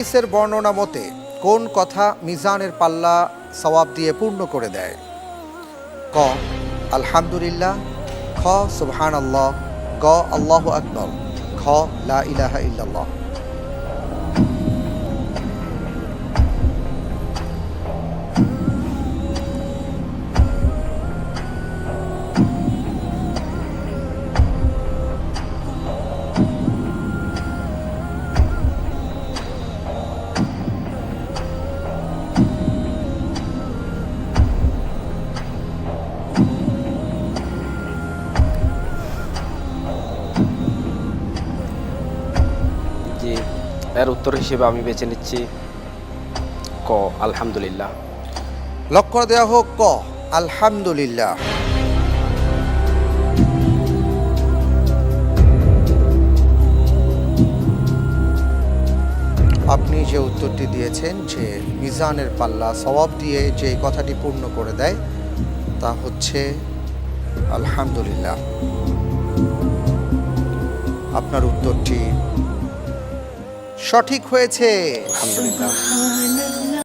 হাদিসের বর্ণনা মতে কোন কথা মিজানের পাল্লা সওয়াব দিয়ে পূর্ণ করে দেয়? ক আলহামদুলিল্লাহ, খ সুবহানাল্লাহ, গ আল্লাহু আকবার, খ লা ইলাহা ইল্লাল্লাহ। জি, এর উত্তর হিসেবে আমি বেছে নিচ্ছি ক আলহামদুলিল্লাহ। লক করে দেওয়া হোক ক আলহামদুলিল্লাহ। আপনি যে উত্তরটি দিয়েছেন যে মিজানের পাল্লা সওয়াব দিয়ে যে কথাটি পূর্ণ করে দেয় তা হচ্ছে আলহামদুলিল্লাহ। আপনার উত্তরটি সঠিক হয়েছে। আলহামদুলিল্লাহ।